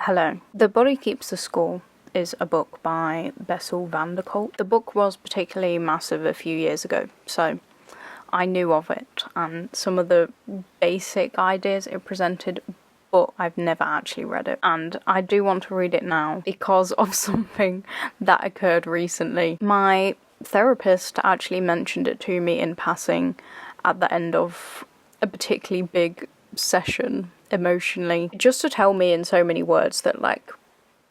Hello. The Body Keeps the Score is a book by Bessel van der Kolk. The book was particularly massive a few years ago, so I knew of it and some of the basic ideas it presented, but I've never actually read it. And I do want to read it now because of something that occurred recently. My therapist actually mentioned it to me in passing at the end of a particularly big session emotionally, just to tell me in so many words that, like,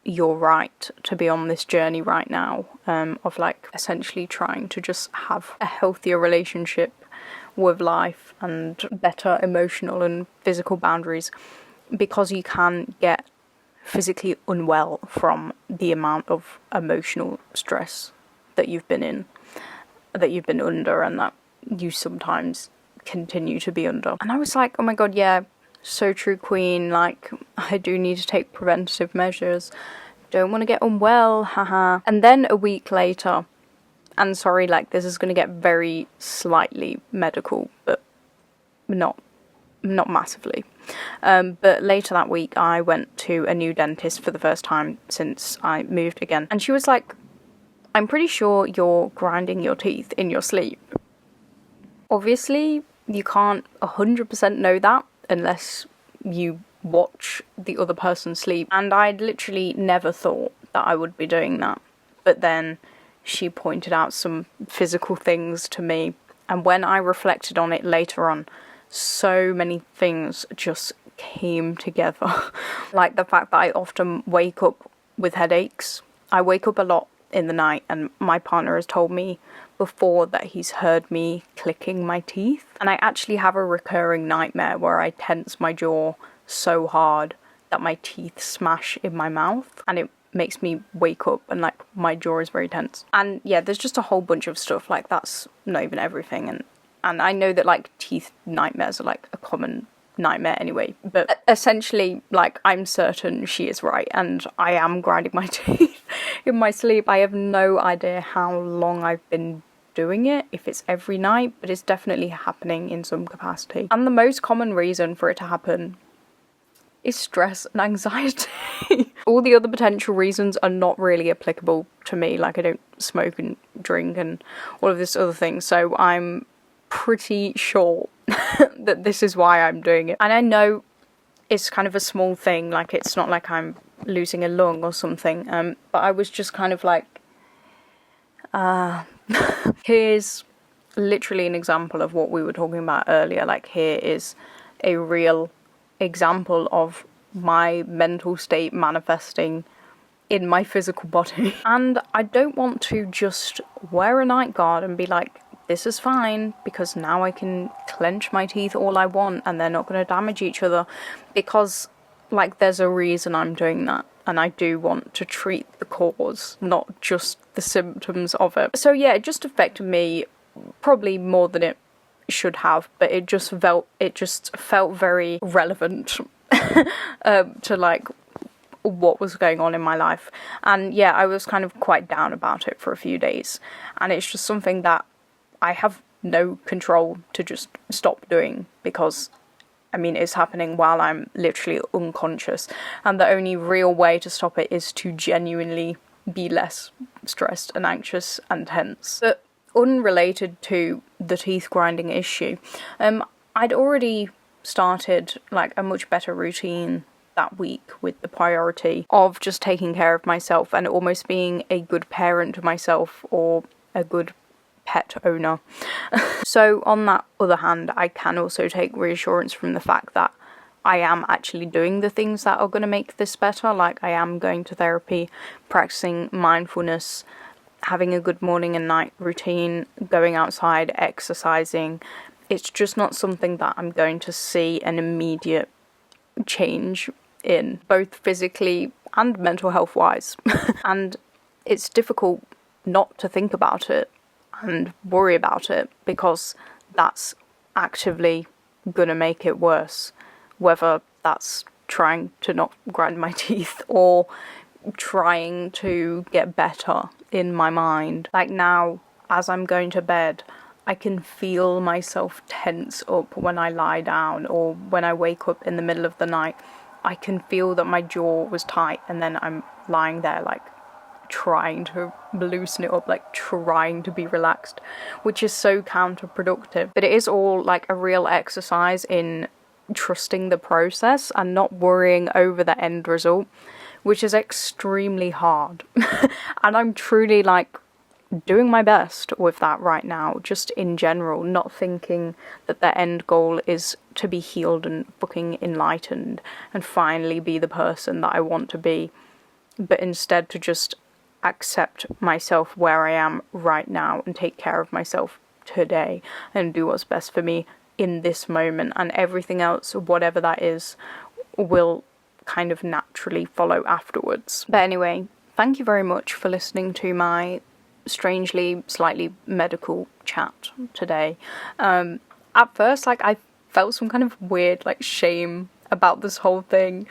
you're right to be on this journey right now, of like essentially trying to just have a healthier relationship with life and better emotional and physical boundaries, because you can get physically unwell from the amount of emotional stress that you've been under, and that you sometimes continue to be under. And I was like, oh my god, yeah, so true, queen. Like, I do need to take preventative measures. Don't want to get unwell, haha. And then a week later, and sorry, like, this is going to get very slightly medical, but not massively. But later that week, I went to a new dentist for the first time since I moved again. And she was like, I'm pretty sure you're grinding your teeth in your sleep. Obviously, you can't 100% know that unless you watch the other person sleep. And I'd literally never thought that I would be doing that. But then she pointed out some physical things to me. And when I reflected on it later on, so many things just came together. Like the fact that I often wake up with headaches. I wake up a lot in the night, and my partner has told me before that he's heard me clicking my teeth. And I actually have a recurring nightmare where I tense my jaw so hard that my teeth smash in my mouth, and it makes me wake up and like my jaw is very tense. And yeah, there's just a whole bunch of stuff, like that's not even everything. And I know that like teeth nightmares are like a common nightmare anyway, but essentially, like, I'm certain she is right and I am grinding my teeth in my sleep. I have no idea how long I've been doing it, if it's every night, but it's definitely happening in some capacity. And the most common reason for it to happen is stress and anxiety. All the other potential reasons are not really applicable to me, like I don't smoke and drink and all of this other thing, so I'm pretty sure that this is why I'm doing it. And I know it's kind of a small thing, like it's not like I'm losing a lung or something, but I was just kind of like, here's literally an example of what we were talking about earlier. Like, here is a real example of my mental state manifesting in my physical body. And I don't want to just wear a night guard and be like, this is fine, because now I can clench my teeth all I want and they're not going to damage each other, because, like, there's a reason I'm doing that, and I do want to treat the cause, not just the symptoms of it. So yeah, it just affected me probably more than it should have, but it just felt very relevant to like what was going on in my life. And yeah, I was kind of quite down about it for a few days, and it's just something that I have no control to just stop doing, because I mean, it's happening while I'm literally unconscious, and the only real way to stop it is to genuinely be less stressed and anxious and tense. But unrelated to the teeth grinding issue, I'd already started like a much better routine that week, with the priority of just taking care of myself and almost being a good parent to myself, or a good pet owner. So on that other hand, I can also take reassurance from the fact that I am actually doing the things that are going to make this better. Like, I am going to therapy, practicing mindfulness, having a good morning and night routine, going outside, exercising. It's just not something that I'm going to see an immediate change in, both physically and mental health wise. And it's difficult not to think about it and worry about it, because that's actively gonna make it worse, whether that's trying to not grind my teeth or trying to get better in my mind. Like, now, as I'm going to bed, I can feel myself tense up when I lie down, or when I wake up in the middle of the night. I can feel that my jaw was tight, and then I'm lying there like trying to loosen it up, like trying to be relaxed, which is so counterproductive. But it is all like a real exercise in trusting the process and not worrying over the end result, which is extremely hard. And I'm truly like doing my best with that right now, just in general, not thinking that the end goal is to be healed and fucking enlightened and finally be the person that I want to be, but instead to just accept myself where I am right now and take care of myself today and do what's best for me in this moment, and everything else, whatever that is, will kind of naturally follow afterwards. But anyway, thank you very much for listening to my strangely slightly medical chat today. At first, like, I felt some kind of weird like shame about this whole thing.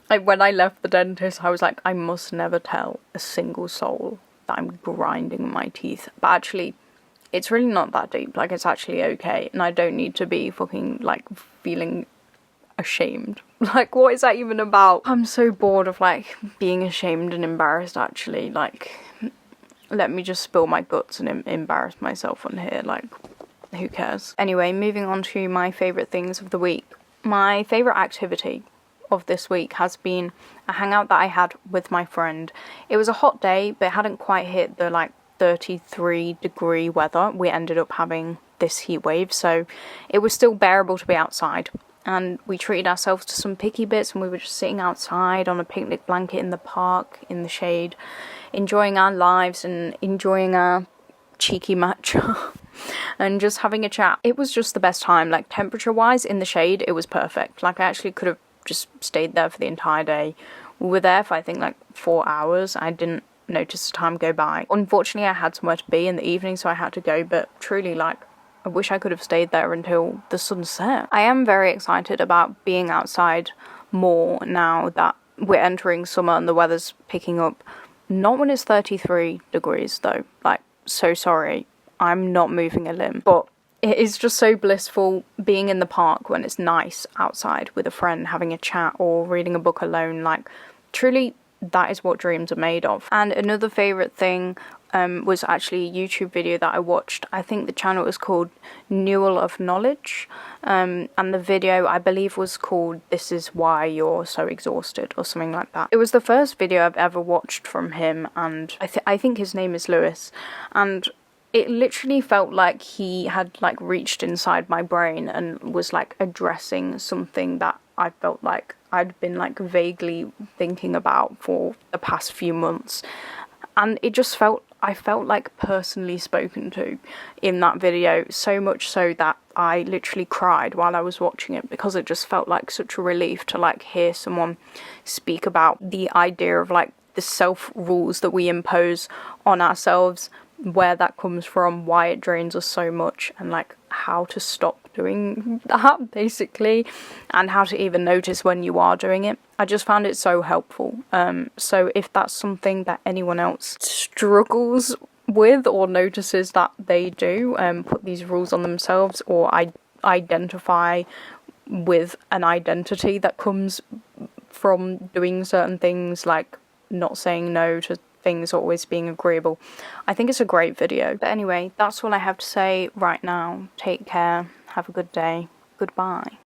Like, when I left the dentist, I was like, I must never tell a single soul that I'm grinding my teeth. But actually, it's really not that deep. Like, it's actually okay, and I don't need to be fucking like feeling ashamed. Like, what is that even about? I'm so bored of like being ashamed and embarrassed, actually. Like, let me just spill my guts and embarrass myself on here. Like, who cares? Anyway, moving on to my favourite things of the week. My favourite activity of this week has been a hangout that I had with my friend. It was a hot day, but it hadn't quite hit the like 33-degree weather. We ended up having this heat wave, so it was still bearable to be outside. And we treated ourselves to some picky bits, and we were just sitting outside on a picnic blanket in the park, in the shade, enjoying our lives and enjoying our cheeky matcha and just having a chat. It was just the best time. Like, temperature-wise, in the shade, it was perfect. Like, I actually could have just stayed there for the entire day. We were there for, I think, like 4 hours. I didn't notice the time go by. Unfortunately, I had somewhere to be in the evening, so I had to go, but truly, like, I wish I could have stayed there until the sun set. I am very excited about being outside more now that we're entering summer and the weather's picking up. Not when it's 33 degrees though. Like, so sorry, I'm not moving a limb. But it is just so blissful being in the park when it's nice outside with a friend, having a chat or reading a book alone. Like, truly, that is what dreams are made of. And another favourite thing was actually a YouTube video that I watched. I think the channel was called Newell of Knowledge, and the video, I believe, was called This Is Why You're So Exhausted, or something like that. It was the first video I've ever watched from him, and I think his name is Lewis, and it literally felt like he had like reached inside my brain and was like addressing something that I felt like I'd been like vaguely thinking about for the past few months. And it just I felt like personally spoken to in that video, so much so that I literally cried while I was watching it, because it just felt like such a relief to like hear someone speak about the idea of like the self-rules that we impose on ourselves, where that comes from, why it drains us so much, and like how to stop doing that basically, and how to even notice when you are doing it. I just found it so helpful. So if that's something that anyone else struggles with or notices that they do, put these rules on themselves, or identify with an identity that comes from doing certain things, like not saying no to things, always being agreeable, I think it's a great video. But anyway, that's all I have to say right now. Take care, have a good day, goodbye.